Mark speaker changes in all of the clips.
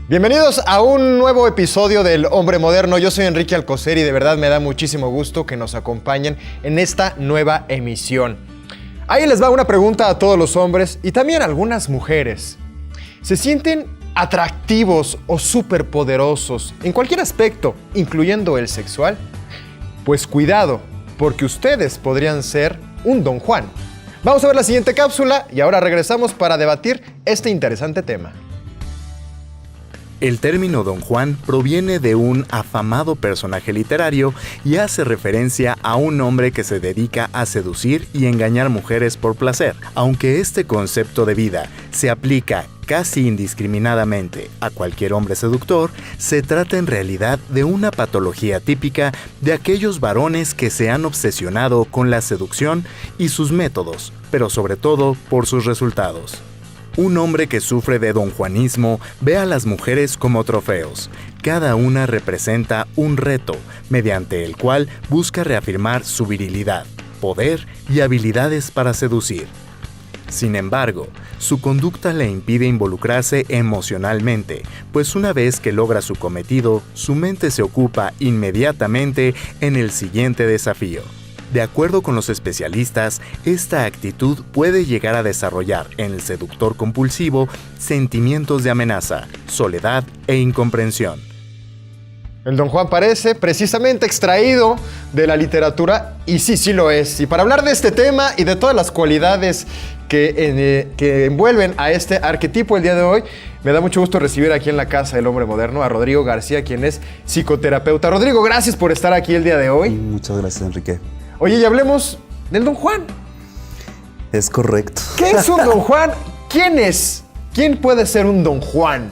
Speaker 1: Bienvenidos a un nuevo episodio del Hombre Moderno. Yo soy Enrique Alcocer y de verdad me da muchísimo gusto que nos acompañen en esta nueva emisión. Ahí les va una pregunta a todos los hombres y también a algunas mujeres. ¿Se sienten atractivos o superpoderosos en cualquier aspecto, incluyendo el sexual? Pues cuidado, porque ustedes podrían ser un Don Juan. Vamos a ver la siguiente cápsula y ahora regresamos para debatir este interesante tema.
Speaker 2: El término Don Juan proviene de un afamado personaje literario y hace referencia a un hombre que se dedica a seducir y engañar mujeres por placer. Aunque este concepto de vida se aplica casi indiscriminadamente a cualquier hombre seductor, se trata en realidad de una patología típica de aquellos varones que se han obsesionado con la seducción y sus métodos, pero sobre todo por sus resultados. Un hombre que sufre de donjuanismo ve a las mujeres como trofeos. Cada una representa un reto, mediante el cual busca reafirmar su virilidad, poder y habilidades para seducir. Sin embargo, su conducta le impide involucrarse emocionalmente, pues una vez que logra su cometido, su mente se ocupa inmediatamente en el siguiente desafío. De acuerdo con los especialistas, esta actitud puede llegar a desarrollar en el seductor compulsivo sentimientos de amenaza, soledad e incomprensión.
Speaker 1: El Don Juan parece precisamente extraído de la literatura y sí lo es. Y para hablar de este tema y de todas las cualidades que envuelven a este arquetipo el día de hoy, me da mucho gusto recibir aquí en la Casa del Hombre Moderno a Rodrigo García, quien es psicoterapeuta. Rodrigo, gracias por estar aquí el día de hoy.
Speaker 3: Muchas gracias, Enrique.
Speaker 1: Oye, y hablemos del Don Juan.
Speaker 3: Es correcto.
Speaker 1: ¿Qué es un Don Juan? ¿Quién es? ¿Quién puede ser un Don Juan?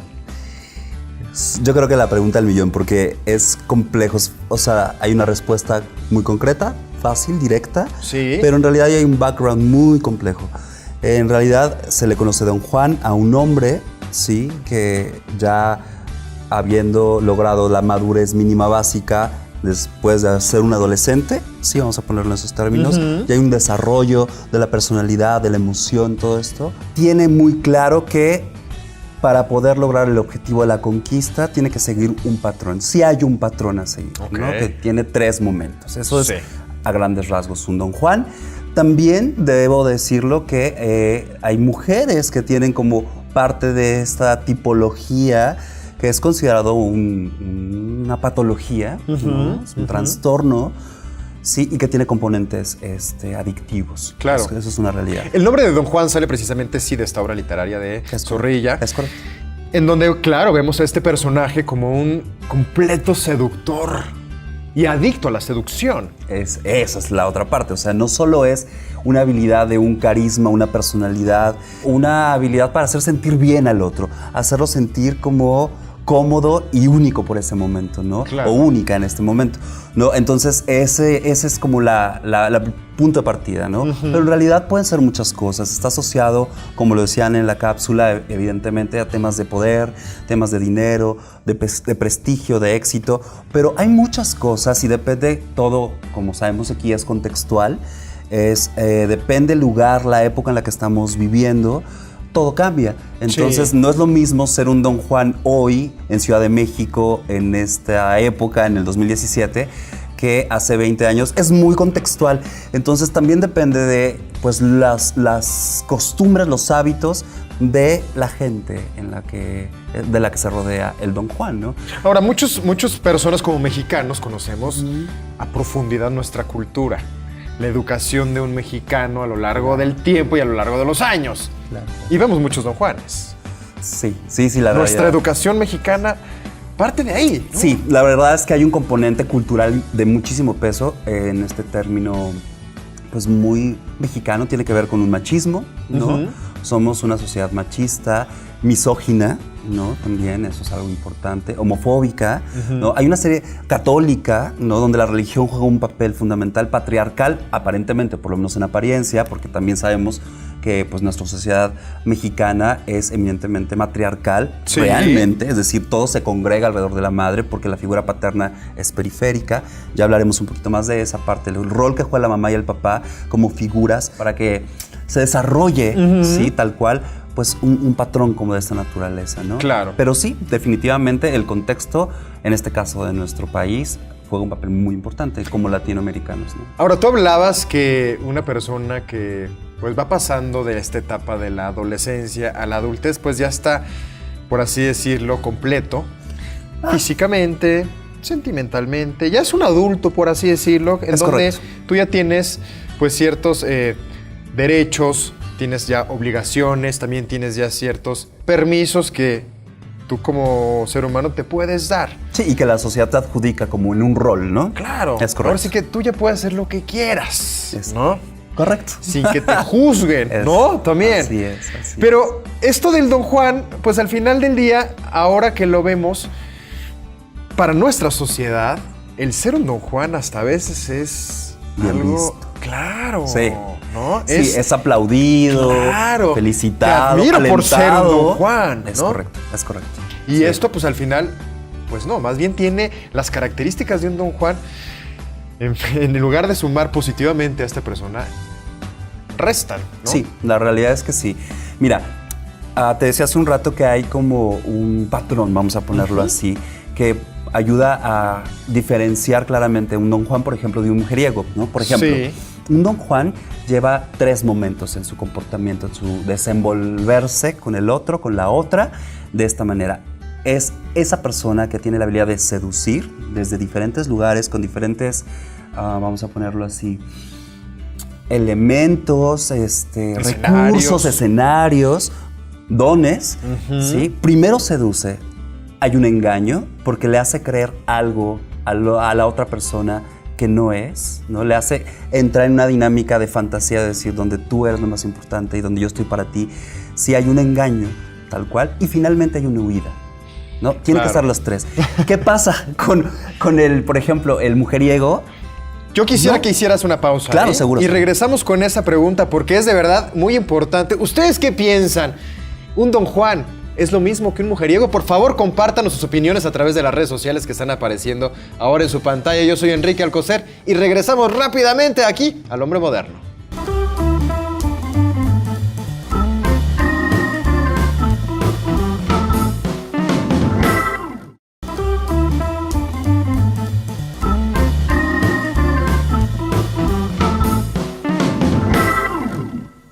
Speaker 3: Yo creo que la pregunta del millón, porque es complejo. O sea, hay una respuesta muy concreta, fácil, directa.
Speaker 1: Sí.
Speaker 3: Pero en realidad hay un background muy complejo. En realidad se le conoce Don Juan a un hombre, sí, que ya habiendo logrado la madurez mínima básica, después de ser un adolescente, sí, vamos a ponerlo en esos términos, y hay un desarrollo de la personalidad, de la emoción, todo esto. Tiene muy claro que para poder lograr el objetivo de la conquista, tiene que seguir un patrón. Sí hay un patrón a seguir,
Speaker 1: okay,
Speaker 3: ¿no? Que tiene 3 momentos. Eso
Speaker 1: sí,
Speaker 3: es a grandes rasgos un Don Juan. También debo decirlo que hay mujeres que tienen como parte de esta tipología que es considerado una patología, ¿no? Es un trastorno, sí, y que tiene componentes adictivos.
Speaker 1: Claro.
Speaker 3: Eso es una realidad.
Speaker 1: El nombre de Don Juan sale precisamente, sí, de esta obra literaria de Zorrilla.
Speaker 3: Es correcto.
Speaker 1: En donde, claro, vemos a este personaje como un completo seductor y adicto a la seducción.
Speaker 3: Esa es la otra parte. O sea, no solo es una habilidad de un carisma, una personalidad, una habilidad para hacer sentir bien al otro, hacerlo sentir como cómodo y único por ese momento, ¿no?
Speaker 1: Claro.
Speaker 3: O única en este momento, ¿no? Entonces, ese es como la punto de partida, ¿no? Pero en realidad pueden ser muchas cosas. Está asociado, como lo decían en la cápsula, evidentemente a temas de poder, temas de dinero, de prestigio, de éxito, pero hay muchas cosas y depende todo, como sabemos aquí, es contextual, depende el lugar, la época en la que estamos viviendo, todo cambia. Entonces, sí, no es lo mismo ser un Don Juan hoy en Ciudad de México, en esta época, en el 2017, que hace 20 años. Es muy contextual. Entonces, también depende de pues, las costumbres, los hábitos de la gente de la que se rodea el Don Juan, ¿no?
Speaker 1: Ahora, muchas personas como mexicanos conocemos a profundidad nuestra cultura, la educación de un mexicano a lo largo del tiempo y a lo largo de los años.
Speaker 3: Claro.
Speaker 1: Y vemos muchos Don Juanes.
Speaker 3: Sí, la verdad.
Speaker 1: Nuestra educación mexicana parte de ahí, ¿no?
Speaker 3: Sí, la verdad es que hay un componente cultural de muchísimo peso en este término, pues muy mexicano, tiene que ver con un machismo, ¿no? Somos una sociedad machista, misógina, ¿no? También eso es algo importante, homofóbica, ¿no? Hay una serie católica, ¿no? Donde la religión juega un papel fundamental, patriarcal, aparentemente, por lo menos en apariencia, porque también sabemos que pues, nuestra sociedad mexicana es eminentemente matriarcal, sí, realmente, es decir, todo se congrega alrededor de la madre porque la figura paterna es periférica. Ya hablaremos un poquito más de esa parte, el rol que juega la mamá y el papá como figuras para que se desarrolle, ¿sí? Tal cual, pues un patrón como de esta naturaleza, ¿no?
Speaker 1: Claro.
Speaker 3: Pero sí, definitivamente el contexto, en este caso de nuestro país, juega un papel muy importante como latinoamericanos, ¿no?
Speaker 1: Ahora, tú hablabas que una persona que pues va pasando de esta etapa de la adolescencia a la adultez, pues ya está, por así decirlo, completo, físicamente, sentimentalmente, ya es un adulto, por así decirlo, en
Speaker 3: Es
Speaker 1: donde
Speaker 3: correcto.
Speaker 1: tú ya tienes pues ciertos derechos, tienes ya obligaciones, también tienes ya ciertos permisos que tú como ser humano te puedes dar.
Speaker 3: Sí, y que la sociedad te adjudica como en un rol, ¿no?
Speaker 1: Claro.
Speaker 3: Es correcto.
Speaker 1: Ahora sí que tú ya puedes hacer lo que quieras,
Speaker 3: Es-
Speaker 1: ¿no?
Speaker 3: Correcto.
Speaker 1: Sin que te juzguen,
Speaker 3: Es-
Speaker 1: ¿no? También.
Speaker 3: Así es, así
Speaker 1: Pero esto del Don Juan, pues al final del día, ahora que lo vemos, para nuestra sociedad, el ser un Don Juan hasta a veces es
Speaker 3: Bien
Speaker 1: algo...
Speaker 3: visto.
Speaker 1: Claro,
Speaker 3: Sí.
Speaker 1: ¿no?
Speaker 3: Sí, es aplaudido,
Speaker 1: Claro.
Speaker 3: felicitado,
Speaker 1: Te admiro por ser un
Speaker 3: alentado.
Speaker 1: Don Juan,
Speaker 3: Es
Speaker 1: ¿no?
Speaker 3: correcto, es correcto.
Speaker 1: Y
Speaker 3: Sí.
Speaker 1: esto, pues al final, pues no, más bien tiene las características de un Don Juan. En lugar de sumar positivamente a esta persona, restan, ¿no?
Speaker 3: Sí, la realidad es que sí. Mira, te decía hace un rato que hay como un patrón, vamos a ponerlo así, que ayuda a diferenciar claramente un Don Juan, por ejemplo, de un mujeriego, ¿no? Por ejemplo,
Speaker 1: Sí.
Speaker 3: un Don Juan lleva 3 momentos en su comportamiento, en su desenvolverse con el otro, con la otra, de esta manera. Es esa persona que tiene la habilidad de seducir desde diferentes lugares, con diferentes, vamos a ponerlo así, elementos, recursos, escenarios, dones, ¿sí? Primero seduce, hay un engaño porque le hace creer algo a la otra persona que no es, ¿no? Le hace entrar en una dinámica de fantasía, de decir, donde tú eres lo más importante y donde yo estoy para ti. Sí hay un engaño, tal cual, y finalmente hay una huida, ¿no? Tienen
Speaker 1: Claro.
Speaker 3: que estar los tres. ¿Qué pasa con el, por ejemplo, el mujeriego?
Speaker 1: Yo quisiera
Speaker 3: No.
Speaker 1: que hicieras una pausa.
Speaker 3: Claro, seguro.
Speaker 1: Y regresamos con esa pregunta porque es de verdad muy importante. ¿Ustedes qué piensan? ¿Un Don Juan es lo mismo que un mujeriego? Por favor, compártanos sus opiniones a través de las redes sociales que están apareciendo ahora en su pantalla. Yo soy Enrique Alcocer y regresamos rápidamente aquí al Hombre Moderno.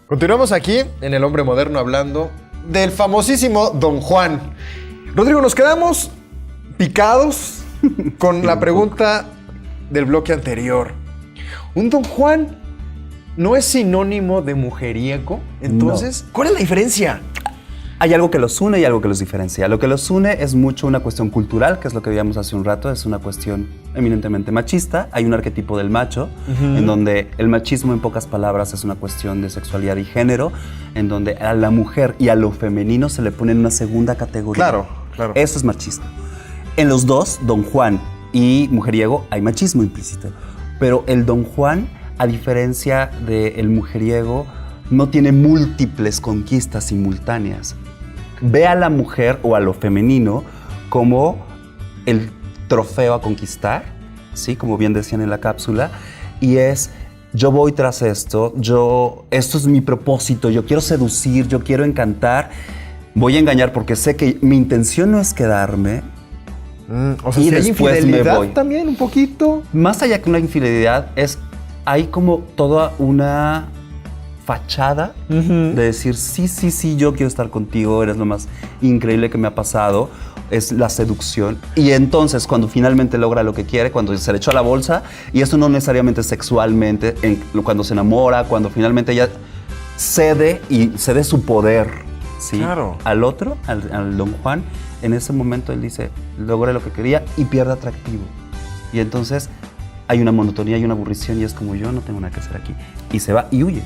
Speaker 1: Continuamos aquí en El Hombre Moderno hablando del famosísimo Don Juan. Rodrigo, nos quedamos picados con la pregunta del bloque anterior. ¿Un Don Juan no es sinónimo de mujeriego? Entonces, ¿cuál es la diferencia?
Speaker 3: Hay algo que los une y algo que los diferencia. Lo que los une es mucho una cuestión cultural, que es lo que veíamos hace un rato, es una cuestión eminentemente machista. Hay un arquetipo del macho, en donde el machismo, en pocas palabras, es una cuestión de sexualidad y género, en donde a la mujer y a lo femenino se le pone en una segunda categoría.
Speaker 1: Claro, claro.
Speaker 3: Eso es machismo. En los dos, Don Juan y mujeriego, hay machismo implícito. Pero el Don Juan, a diferencia del mujeriego, no tiene múltiples conquistas simultáneas. Ve a la mujer o a lo femenino como el trofeo a conquistar, ¿sí? Como bien decían en la cápsula, y es, yo voy tras esto, esto es mi propósito, yo quiero seducir, yo quiero encantar, voy a engañar porque sé que mi intención no es quedarme.
Speaker 1: O sea,
Speaker 3: Y
Speaker 1: si hay
Speaker 3: después me
Speaker 1: infidelidad
Speaker 3: voy.
Speaker 1: también, un poquito.
Speaker 3: Más allá que una infidelidad, hay como toda una fachada de decir, sí, yo quiero estar contigo, eres lo más increíble que me ha pasado, es la seducción. Y entonces, cuando finalmente logra lo que quiere, cuando se le echó a la bolsa, y eso no necesariamente sexualmente, cuando se enamora, cuando finalmente ella cede su poder, ¿sí?
Speaker 1: Claro.
Speaker 3: Al otro, al Don Juan, en ese momento él dice, logré lo que quería y pierde atractivo. Y entonces hay una monotonía, hay una aburrición y es como, yo no tengo nada que hacer aquí. Y se va y huye.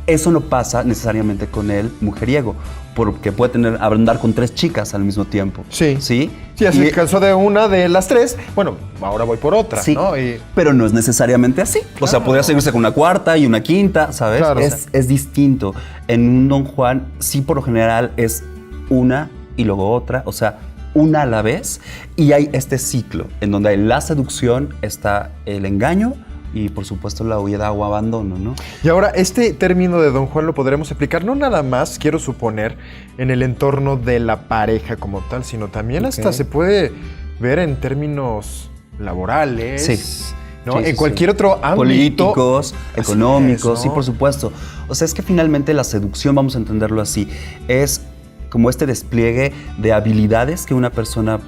Speaker 3: Eso no pasa necesariamente con el mujeriego, porque puede andar con 3 chicas al mismo tiempo.
Speaker 1: Sí.
Speaker 3: ¿Sí?
Speaker 1: Sí, así
Speaker 3: Y-
Speaker 1: cansó de una de las 3. Bueno, ahora voy por otra,
Speaker 3: Sí,
Speaker 1: ¿no? Y
Speaker 3: pero no es necesariamente así. O sea,
Speaker 1: Claro.
Speaker 3: podría seguirse con una cuarta y una quinta, ¿sabes?
Speaker 1: Claro.
Speaker 3: Es distinto. En un Don Juan, sí, por lo general es una y luego otra, o sea, una a la vez. Y hay este ciclo en donde hay la seducción, está el engaño, y por supuesto la huida o abandono, ¿no?
Speaker 1: Y ahora, este término de Don Juan lo podremos aplicar no nada más, quiero suponer, en el entorno de la pareja como tal, sino también hasta se puede ver en términos laborales.
Speaker 3: Sí.
Speaker 1: ¿No?
Speaker 3: Sí,
Speaker 1: en cualquier otro ámbito.
Speaker 3: Políticos, económicos,
Speaker 1: ¿no?
Speaker 3: Sí, por supuesto. O sea, es que finalmente la seducción, vamos a entenderlo así, es como este despliegue de habilidades que una persona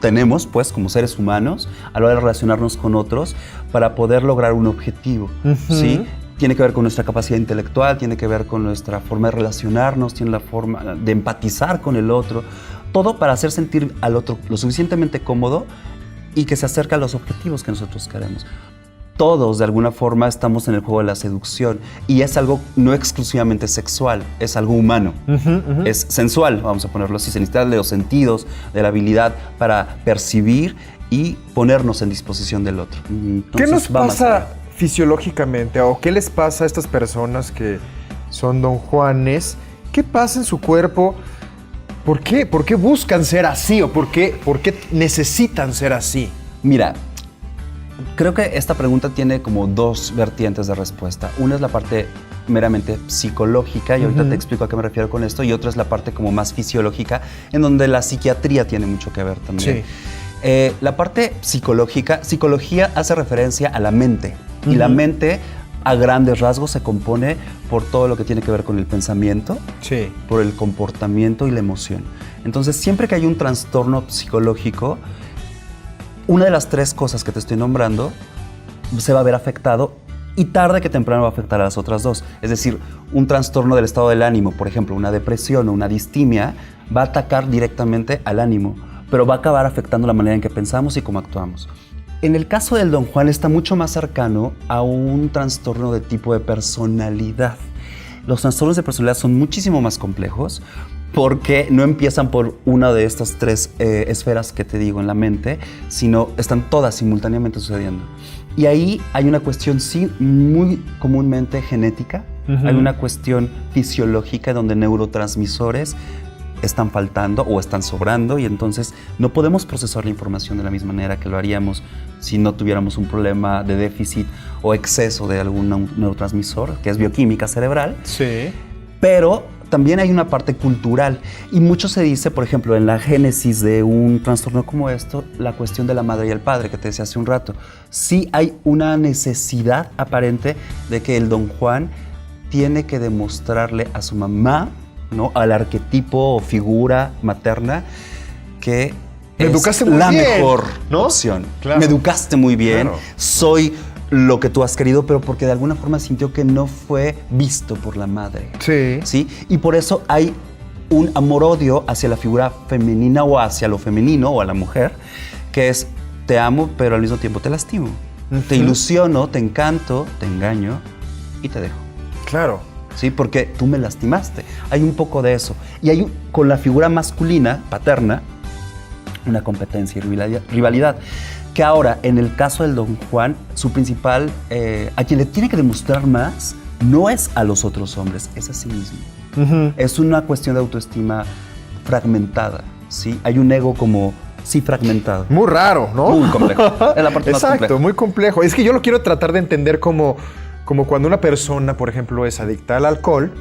Speaker 3: tenemos, pues, como seres humanos, a la hora de relacionarnos con otros para poder lograr un objetivo, ¿sí? Tiene que ver con nuestra capacidad intelectual, tiene que ver con nuestra forma de relacionarnos, tiene la forma de empatizar con el otro, todo para hacer sentir al otro lo suficientemente cómodo y que se acerque a los objetivos que nosotros queremos. Todos, de alguna forma, estamos en el juego de la seducción y es algo no exclusivamente sexual, es algo humano, es sensual, vamos a ponerlo así, se necesita de los sentidos, de la habilidad para percibir y ponernos en disposición del otro. Entonces,
Speaker 1: ¿qué nos
Speaker 3: va más
Speaker 1: pasa
Speaker 3: allá.
Speaker 1: fisiológicamente o qué les pasa a estas personas que son Don Juanes? ¿Qué pasa en su cuerpo? ¿Por qué buscan ser así o por qué necesitan ser así?
Speaker 3: Mira, creo que esta pregunta tiene como dos vertientes de respuesta. Una es la parte meramente psicológica, y ahorita te explico a qué me refiero con esto, y otra es la parte como más fisiológica, en donde la psiquiatría tiene mucho que ver también.
Speaker 1: Sí.
Speaker 3: La parte psicología hace referencia a la mente, y la mente a grandes rasgos se compone por todo lo que tiene que ver con el pensamiento,
Speaker 1: Sí.
Speaker 3: por el comportamiento y la emoción. Entonces, siempre que hay un trastorno psicológico, una de las tres cosas que te estoy nombrando se va a ver afectado y tarde que temprano va a afectar a las otras dos. Es decir, un trastorno del estado del ánimo, por ejemplo, una depresión o una distimia, va a atacar directamente al ánimo, pero va a acabar afectando la manera en que pensamos y cómo actuamos. En el caso del Don Juan está mucho más cercano a un trastorno de tipo de personalidad. Los trastornos de personalidad son muchísimo más complejos porque no empiezan por una de estas tres esferas que te digo en la mente, sino están todas simultáneamente sucediendo. Y ahí hay una cuestión, sí, muy comúnmente genética, hay una cuestión fisiológica donde neurotransmisores están faltando o están sobrando y entonces no podemos procesar la información de la misma manera que lo haríamos si no tuviéramos un problema de déficit o exceso de algún neurotransmisor, que es bioquímica cerebral.
Speaker 1: Sí.
Speaker 3: Pero también hay una parte cultural y mucho se dice, por ejemplo, en la génesis de un trastorno como esto, la cuestión de la madre y el padre que te decía hace un rato. Sí hay una necesidad aparente de que el Don Juan tiene que demostrarle a su mamá, ¿no?, al arquetipo o figura materna, que
Speaker 1: Me
Speaker 3: es
Speaker 1: educaste muy
Speaker 3: la
Speaker 1: bien,
Speaker 3: mejor
Speaker 1: ¿no?
Speaker 3: opción.
Speaker 1: Claro.
Speaker 3: Me educaste muy bien,
Speaker 1: Claro.
Speaker 3: soy lo que tú has querido, pero porque de alguna forma sintió que no fue visto por la madre.
Speaker 1: Sí.
Speaker 3: ¿Sí? Y por eso hay un amor-odio hacia la figura femenina o hacia lo femenino o a la mujer, que es te amo, pero al mismo tiempo te lastimo. Te ilusiono, te encanto, te engaño y te dejo.
Speaker 1: Claro.
Speaker 3: ¿Sí? Porque tú me lastimaste. Hay un poco de eso. Y hay con la figura masculina, paterna, una competencia y rivalidad. Que ahora, en el caso del Don Juan, su principal, a quien le tiene que demostrar más, no es a los otros hombres, es a sí mismo. Es una cuestión de autoestima fragmentada, ¿sí? Hay un ego como, sí, fragmentado.
Speaker 1: Muy raro, ¿no?
Speaker 3: Muy complejo. Es la parte más
Speaker 1: Exacto,
Speaker 3: compleja.
Speaker 1: muy complejo. Es que yo lo quiero tratar de entender como cuando una persona, por ejemplo, es adicta al alcohol,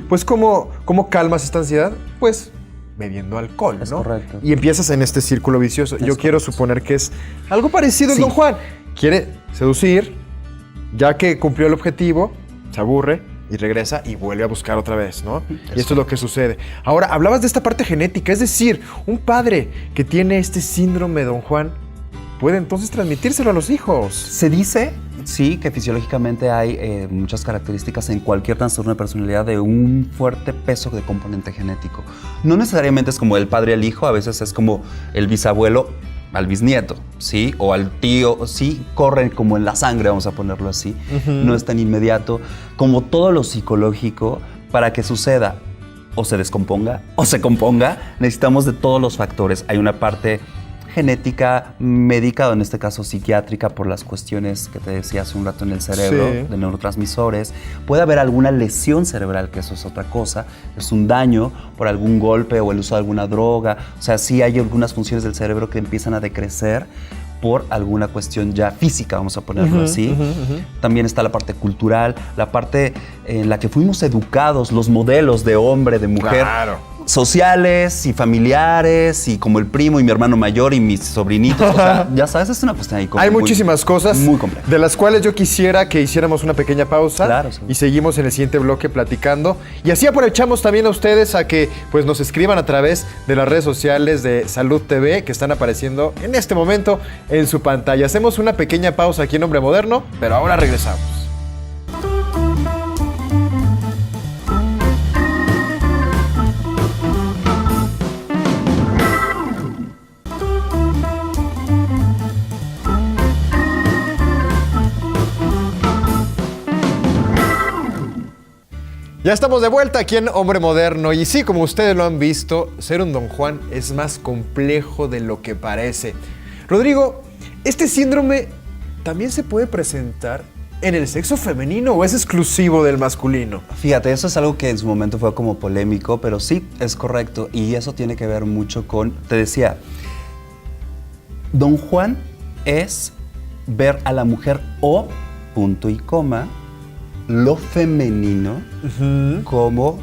Speaker 1: pues ¿cómo calmas esta ansiedad? Pues bebiendo alcohol, ¿no?
Speaker 3: Es correcto.
Speaker 1: Y empiezas en este círculo vicioso. Yo quiero
Speaker 3: correcto.
Speaker 1: suponer que es algo parecido en
Speaker 3: Sí.
Speaker 1: Don Juan. Quiere seducir, ya que cumplió el objetivo, se aburre y regresa y vuelve a buscar otra vez, ¿no? Y esto es lo que sucede. Ahora, hablabas de esta parte genética, es decir, un padre que tiene este síndrome, Don Juan, puede entonces transmitírselo a los hijos.
Speaker 3: Se dice, sí, que fisiológicamente hay muchas características en cualquier trastorno de personalidad de un fuerte peso de componente genético. No necesariamente es como el padre al hijo, a veces es como el bisabuelo al bisnieto, ¿sí? O al tío, sí, corren como en la sangre, vamos a ponerlo así. No es tan inmediato. Como todo lo psicológico, para que suceda o se descomponga o se componga, necesitamos de todos los factores. Hay una parte genética, médica, o en este caso psiquiátrica, por las cuestiones que te decía hace un rato en el cerebro,
Speaker 1: Sí.
Speaker 3: de neurotransmisores. Puede haber alguna lesión cerebral, que eso es otra cosa, es un daño por algún golpe o el uso de alguna droga. O sea, sí hay algunas funciones del cerebro que empiezan a decrecer por alguna cuestión ya física, vamos a ponerlo así. También está la parte cultural, la parte en la que fuimos educados, los modelos de hombre, de mujer.
Speaker 1: Claro.
Speaker 3: Sociales y familiares y como el primo y mi hermano mayor y mis sobrinitos. O sea, ya sabes, es una cuestión ahí como
Speaker 1: Hay muchísimas cosas
Speaker 3: muy compleja.
Speaker 1: de las cuales yo quisiera que hiciéramos una pequeña pausa.
Speaker 3: Claro, sí.
Speaker 1: Y seguimos en el siguiente bloque platicando. Y así aprovechamos también a ustedes a que pues, nos escriban a través de las redes sociales de Salud TV que están apareciendo en este momento en su pantalla. Hacemos una pequeña pausa aquí en Hombre Moderno, pero ahora regresamos. Ya estamos de vuelta aquí en Hombre Moderno y sí, como ustedes lo han visto, ser un Don Juan es más complejo de lo que parece. Rodrigo, ¿este síndrome también se puede presentar en el sexo femenino o es exclusivo del masculino?
Speaker 3: Fíjate, eso es algo que en su momento fue como polémico, pero sí, es correcto. Y eso tiene que ver mucho con, te decía, Don Juan es ver a la mujer o, punto y coma, lo femenino como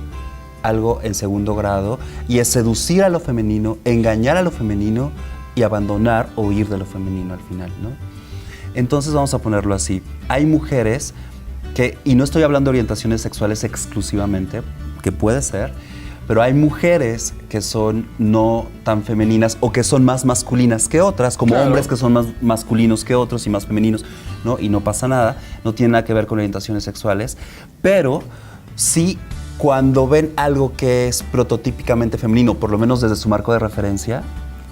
Speaker 3: algo en segundo grado y es seducir a lo femenino, engañar a lo femenino y abandonar o huir de lo femenino al final, ¿no? Entonces vamos a ponerlo así. Hay mujeres que, y no estoy hablando de orientaciones sexuales exclusivamente, que puede ser, pero hay mujeres que son no tan femeninas o que son más masculinas que otras, como
Speaker 1: claro,
Speaker 3: hombres que son más masculinos que otros y más femeninos, ¿no? Y no pasa nada, no tiene nada que ver con orientaciones sexuales, pero sí cuando ven algo que es prototípicamente femenino, por lo menos desde su marco de referencia,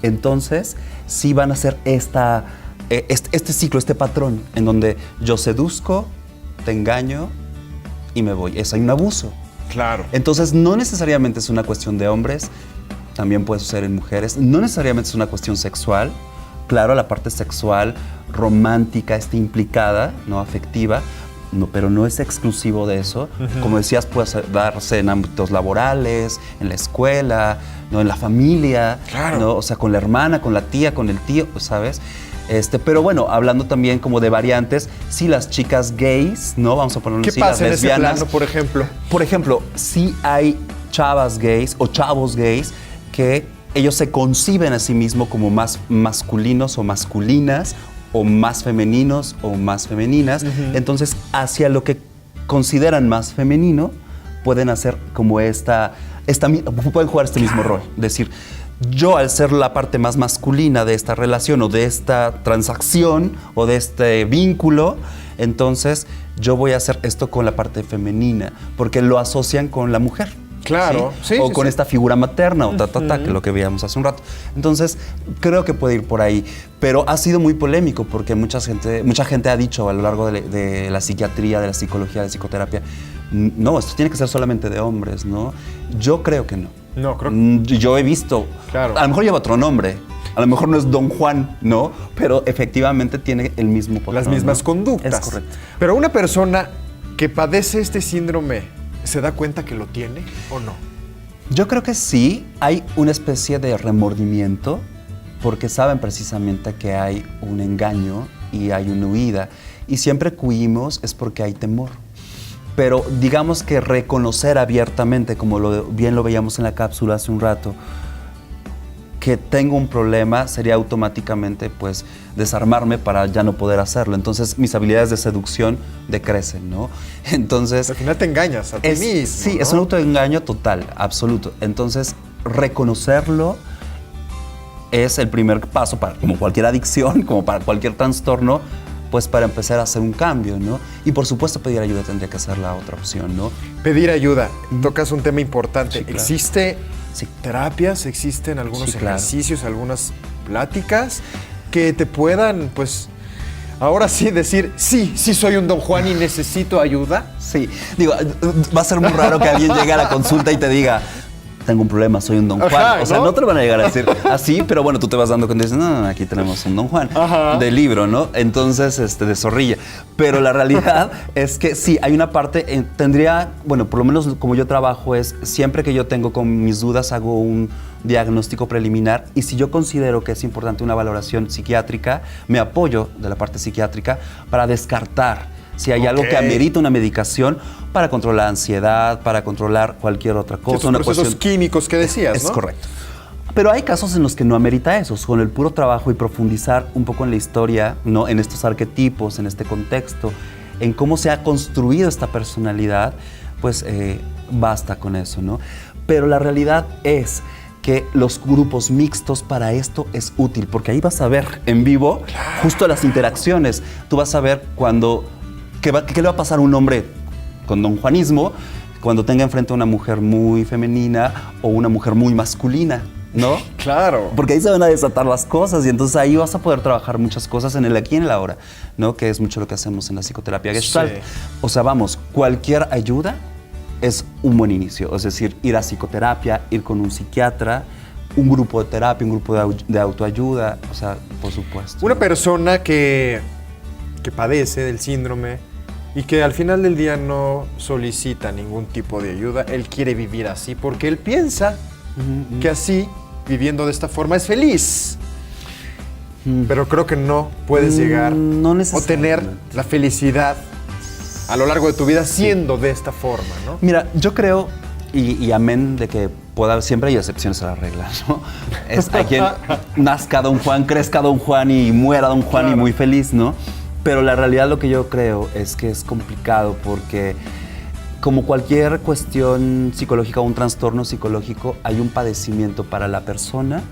Speaker 3: entonces sí van a hacer este ciclo, este patrón, en donde yo seduzco, te engaño y me voy. Hay un abuso.
Speaker 1: Claro.
Speaker 3: Entonces, no necesariamente es una cuestión de hombres, también puede suceder en mujeres, no necesariamente es una cuestión sexual. Claro, la parte sexual, romántica, está implicada, no afectiva, no, pero no es exclusivo de eso. Como decías, puede darse en ámbitos laborales, en la escuela, ¿no? En la familia,
Speaker 1: claro,
Speaker 3: ¿no? O sea, con la hermana, con la tía, con el tío, ¿sabes? Pero bueno, hablando también como de variantes, sí, las chicas gays, ¿no? Vamos a ponerlo así,
Speaker 1: ¿qué pasa
Speaker 3: las
Speaker 1: en ese
Speaker 3: lesbianas.
Speaker 1: plano, por ejemplo?
Speaker 3: Por ejemplo, sí hay chavas gays o chavos gays que ellos se conciben a sí mismos como más masculinos o masculinas, o más femeninos o más femeninas. Entonces, hacia lo que consideran más femenino, pueden hacer como pueden jugar este mismo rol. Decir, yo al ser la parte más masculina de esta relación o de esta transacción o de este vínculo, entonces yo voy a hacer esto con la parte femenina, porque lo asocian con la mujer.
Speaker 1: Claro,
Speaker 3: ¿sí?
Speaker 1: sí,
Speaker 3: O
Speaker 1: sí,
Speaker 3: con
Speaker 1: sí,
Speaker 3: esta figura materna o que es lo que veíamos hace un rato. Entonces, creo que puede ir por ahí. Pero ha sido muy polémico porque mucha gente ha dicho a lo largo de la psiquiatría, de la psicología, de la psicoterapia, no, esto tiene que ser solamente de hombres, ¿no? Yo creo que no.
Speaker 1: No, creo
Speaker 3: Yo he visto,
Speaker 1: claro,
Speaker 3: a lo mejor lleva otro nombre, a lo mejor no es Don Juan, ¿no? Pero efectivamente tiene el mismo patrón,
Speaker 1: las mismas
Speaker 3: ¿no?
Speaker 1: conductas.
Speaker 3: Es correcto.
Speaker 1: Pero una persona que padece este síndrome, ¿se da cuenta que lo tiene o no?
Speaker 3: Yo creo que sí, hay una especie de remordimiento porque saben precisamente que hay un engaño y hay una huida. Y siempre que huimos es porque hay temor. Pero digamos que reconocer abiertamente, como bien lo veíamos en la cápsula hace un rato, que tengo un problema sería automáticamente pues desarmarme para ya no poder hacerlo. Entonces mis habilidades de seducción decrecen, ¿no? Entonces...
Speaker 1: Al final te engañas a ti mismo,
Speaker 3: sí,
Speaker 1: ¿no?
Speaker 3: es un autoengaño total, absoluto. Entonces reconocerlo es el primer paso para, como cualquier adicción, como para cualquier trastorno, pues para empezar a hacer un cambio, ¿no? Y por supuesto pedir ayuda tendría que ser la otra opción, ¿no?
Speaker 1: Pedir ayuda. Tocas un tema importante.
Speaker 3: Sí, claro.
Speaker 1: ¿Existe
Speaker 3: Sí.
Speaker 1: terapias? ¿Existen algunos
Speaker 3: Sí, claro.
Speaker 1: ejercicios, algunas pláticas que te puedan, pues, ahora sí decir, sí soy un Don Juan y necesito ayuda?
Speaker 3: Sí, digo, va a ser muy raro que alguien llegue a la consulta y te diga, tengo un problema, soy un Don Juan.
Speaker 1: Ajá,
Speaker 3: o sea,
Speaker 1: ¿no?
Speaker 3: no te lo van a llegar a decir así, pero bueno, tú te vas dando cuenta y dices, no, aquí tenemos un Don Juan.
Speaker 1: Ajá.
Speaker 3: De libro, ¿no? Entonces, de zorrilla. Pero la realidad es que sí, hay una parte, tendría, bueno, por lo menos como yo trabajo es, siempre que yo tengo con mis dudas, hago un diagnóstico preliminar y si yo considero que es importante una valoración psiquiátrica, me apoyo de la parte psiquiátrica para descartar si hay algo que amerita una medicación para controlar la ansiedad, para controlar cualquier otra cosa.
Speaker 1: Esos procesos químicos que decías, ¿no?
Speaker 3: Es correcto. Pero hay casos en los que no amerita eso. Con el puro trabajo y profundizar un poco en la historia, ¿no? En estos arquetipos, en este contexto, en cómo se ha construido esta personalidad, pues basta con eso, ¿no? Pero la realidad es que los grupos mixtos para esto es útil, porque ahí vas a ver en vivo justo las interacciones. Tú vas a ver qué le va a pasar a un hombre con don Juanismo cuando tenga enfrente a una mujer muy femenina o una mujer muy masculina, ¿no?
Speaker 1: Claro.
Speaker 3: Porque ahí se van a desatar las cosas y entonces ahí vas a poder trabajar muchas cosas en el aquí y en el ahora, ¿no? Que es mucho lo que hacemos en la psicoterapia Gestalt. Sí. O sea, vamos, cualquier ayuda es un buen inicio. Es decir, ir a psicoterapia, ir con un psiquiatra, un grupo de terapia, un grupo de autoayuda, o sea, por supuesto.
Speaker 1: Una persona que padece del síndrome y que al final del día no solicita ningún tipo de ayuda, él quiere vivir así porque él piensa que así, viviendo de esta forma, es feliz. Pero creo que no puedes llegar o tener la felicidad a lo largo de tu vida siendo de esta forma, ¿no?
Speaker 3: Mira, yo creo, y amén de que siempre hay excepciones a la regla, ¿no? Hay quien nazca don Juan, crezca don Juan y muera don Juan y muy feliz, ¿no? Pero la realidad lo que yo creo es que es complicado porque como cualquier cuestión psicológica o un trastorno psicológico, hay un padecimiento para la persona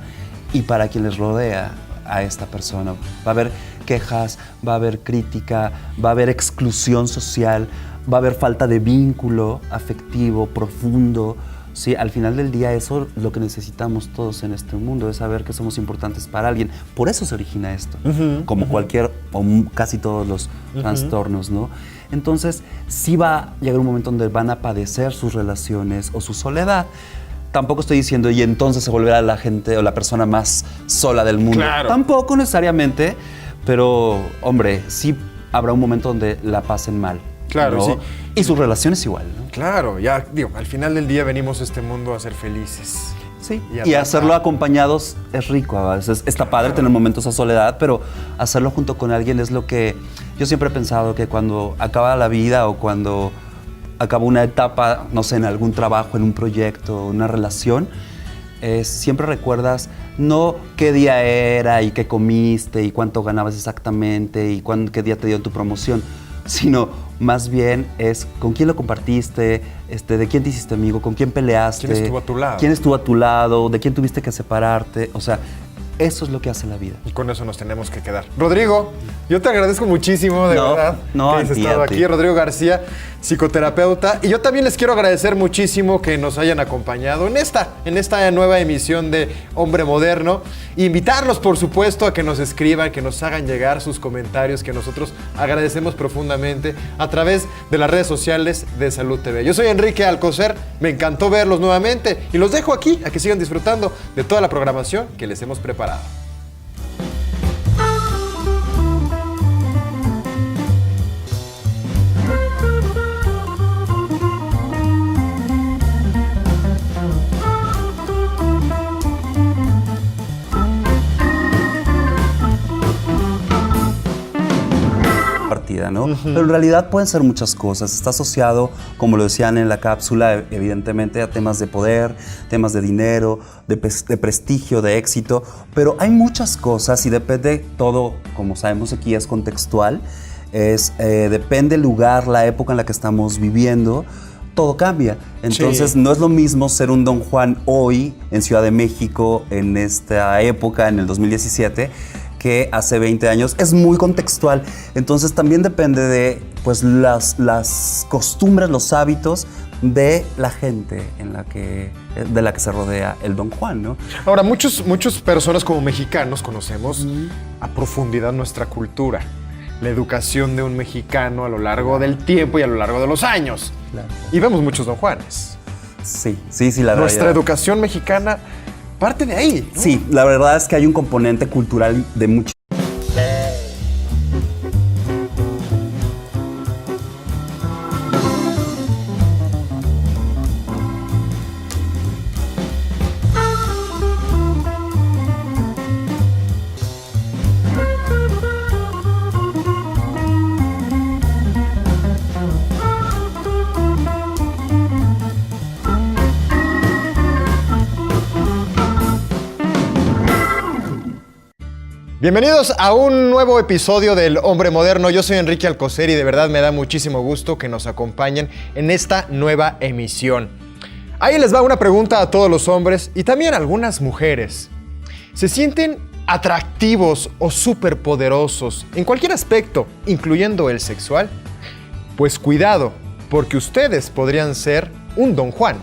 Speaker 3: y para quien les rodea a esta persona. Va a haber quejas, va a haber crítica, va a haber exclusión social, va a haber falta de vínculo afectivo profundo. Sí, al final del día eso es lo que necesitamos todos en este mundo, es saber que somos importantes para alguien. Por eso se origina esto, como cualquier o casi todos los trastornos, ¿no? Entonces, sí va a llegar un momento donde van a padecer sus relaciones o su soledad. Tampoco estoy diciendo, y entonces se volverá la gente o la persona más sola del mundo.
Speaker 1: Claro.
Speaker 3: Tampoco necesariamente, pero, hombre, sí habrá un momento donde la pasen mal.
Speaker 1: Claro,
Speaker 3: ¿no?
Speaker 1: sí.
Speaker 3: Y sus relaciones igual, ¿no?
Speaker 1: Claro, ya digo, al final del día venimos a este mundo a ser felices.
Speaker 3: Sí, y hacerlo acompañados es rico a veces. Está padre tener momentos a soledad, pero hacerlo junto con alguien es lo que... Yo siempre he pensado que cuando acaba la vida o cuando acaba una etapa, no sé, en algún trabajo, en un proyecto, una relación, siempre recuerdas no qué día era y qué comiste y cuánto ganabas exactamente y qué día te dio tu promoción, sino más bien es con quién lo compartiste, de quién te hiciste amigo, con quién peleaste.
Speaker 1: ¿Quién estuvo a tu lado?
Speaker 3: ¿Quién estuvo a tu lado? ¿De quién tuviste que separarte? O sea, eso es lo que hace la vida.
Speaker 1: Y con eso nos tenemos que quedar. Rodrigo, yo te agradezco muchísimo, de verdad, que hayas estado aquí. Rodrigo García, psicoterapeuta. Y yo también les quiero agradecer muchísimo que nos hayan acompañado en esta nueva emisión de Hombre Moderno. E invitarlos, por supuesto, a que nos escriban, que nos hagan llegar sus comentarios, que nosotros agradecemos profundamente a través de las redes sociales de Salud TV. Yo soy Enrique Alcocer, me encantó verlos nuevamente y los dejo aquí a que sigan disfrutando de toda la programación que les hemos preparado.
Speaker 3: ¿no? Pero en realidad pueden ser muchas cosas. Está asociado, como lo decían en la cápsula, evidentemente a temas de poder, temas de dinero, de prestigio, de éxito, pero hay muchas cosas y depende todo, como sabemos aquí es contextual, depende el lugar, la época en la que estamos viviendo, todo cambia. Entonces no es lo mismo ser un Don Juan hoy en Ciudad de México, en esta época, en el 2017, que hace 20 años, es muy contextual. Entonces también depende de pues, las costumbres, los hábitos de la gente de la que se rodea el Don Juan, ¿no?
Speaker 1: Ahora, muchas personas como mexicanos conocemos a profundidad nuestra cultura, la educación de un mexicano a lo largo del tiempo y a lo largo de los años. Claro. Y vemos muchos Don Juanes.
Speaker 3: Sí, la verdad.
Speaker 1: Nuestra educación mexicana parte de ahí, ¿no?
Speaker 3: Sí, la verdad es que hay un componente cultural de mucho.
Speaker 1: Bienvenidos a un nuevo episodio del Hombre Moderno. Yo soy Enrique Alcocer y de verdad me da muchísimo gusto que nos acompañen en esta nueva emisión. Ahí les va una pregunta a todos los hombres y también a algunas mujeres. ¿Se sienten atractivos o superpoderosos en cualquier aspecto, incluyendo el sexual? Pues cuidado, porque ustedes podrían ser un Don Juan.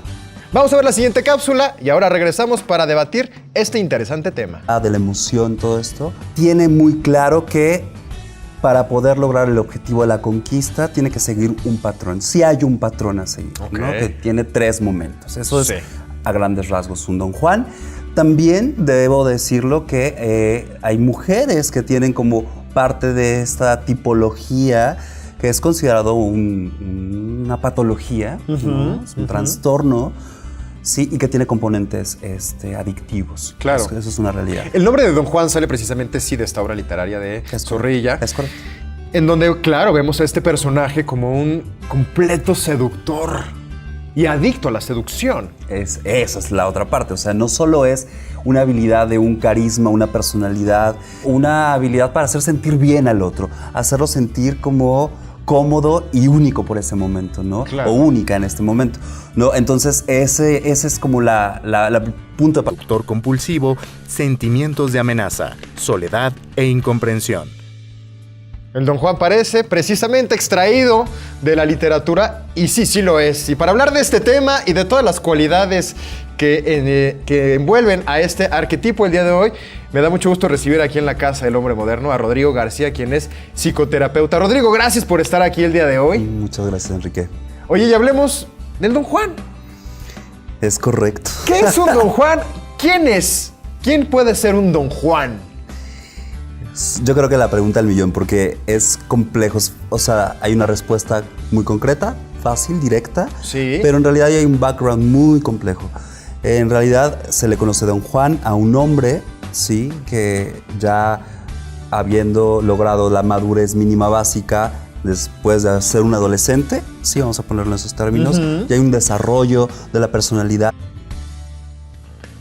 Speaker 1: Vamos a ver la siguiente cápsula y ahora regresamos para debatir este interesante tema.
Speaker 3: De la emoción, todo esto, tiene muy claro que para poder lograr el objetivo de la conquista tiene que seguir un patrón. Sí hay un patrón a seguir, ¿no? Que tiene 3 momentos. Eso es a grandes rasgos un Don Juan. También debo decirlo que hay mujeres que tienen como parte de esta tipología que es considerado una patología, ¿no? Es un trastorno. Sí, y que tiene componentes adictivos.
Speaker 1: Claro.
Speaker 3: Eso es una realidad.
Speaker 1: El nombre de Don Juan sale precisamente de esta obra literaria de Zorrilla.
Speaker 3: Es correcto.
Speaker 1: En donde, claro, vemos a este personaje como un completo seductor y adicto a la seducción.
Speaker 3: Esa es la otra parte. O sea, no solo es una habilidad de un carisma, una personalidad, una habilidad para hacer sentir bien al otro, hacerlo sentir como cómodo y único por ese momento, ¿no?
Speaker 1: Claro.
Speaker 3: O única en este momento, ¿no? Entonces, ese es como la punto de partida.
Speaker 2: Seductor compulsivo, sentimientos de amenaza, soledad e incomprensión.
Speaker 1: El Don Juan parece precisamente extraído de la literatura y sí lo es. Y para hablar de este tema y de todas las cualidades que envuelven a este arquetipo el día de hoy, me da mucho gusto recibir aquí en la Casa del Hombre Moderno a Rodrigo García, quien es psicoterapeuta. Rodrigo, gracias por estar aquí el día de hoy.
Speaker 3: Muchas gracias, Enrique.
Speaker 1: Oye, y hablemos del Don Juan.
Speaker 3: Es correcto.
Speaker 1: ¿Qué es un Don Juan? ¿Quién es? ¿Quién puede ser un Don Juan?
Speaker 3: Yo creo que la pregunta del millón, porque es complejo. O sea, hay una respuesta muy concreta, fácil, directa,
Speaker 1: Sí.
Speaker 3: pero en realidad hay un background muy complejo. En realidad se le conoce Don Juan a un hombre, sí, que ya habiendo logrado la madurez mínima básica después de ser un adolescente, sí, vamos a ponerlo en esos términos, y hay un desarrollo de la personalidad.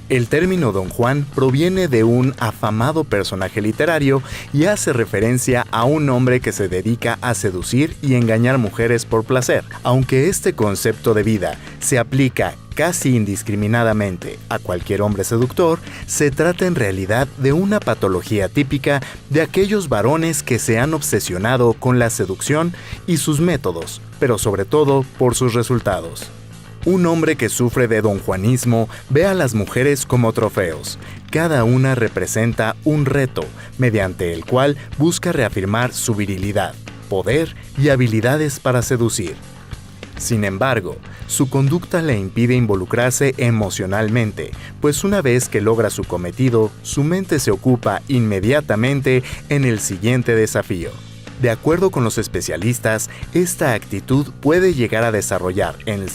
Speaker 2: El término Don Juan proviene de un afamado personaje literario y hace referencia a un hombre que se dedica a seducir y engañar mujeres por placer. Aunque este concepto de vida se aplica casi indiscriminadamente a cualquier hombre seductor, se trata en realidad de una patología típica de aquellos varones que se han obsesionado con la seducción y sus métodos, pero sobre todo por sus resultados. Un hombre que sufre de donjuanismo ve a las mujeres como trofeos. Cada una representa un reto, mediante el cual busca reafirmar su virilidad, poder y habilidades para seducir. Sin embargo, su conducta le impide involucrarse emocionalmente, pues una vez que logra su cometido, su mente se ocupa inmediatamente en el siguiente desafío. De acuerdo con los especialistas, esta actitud puede llegar a desarrollar en el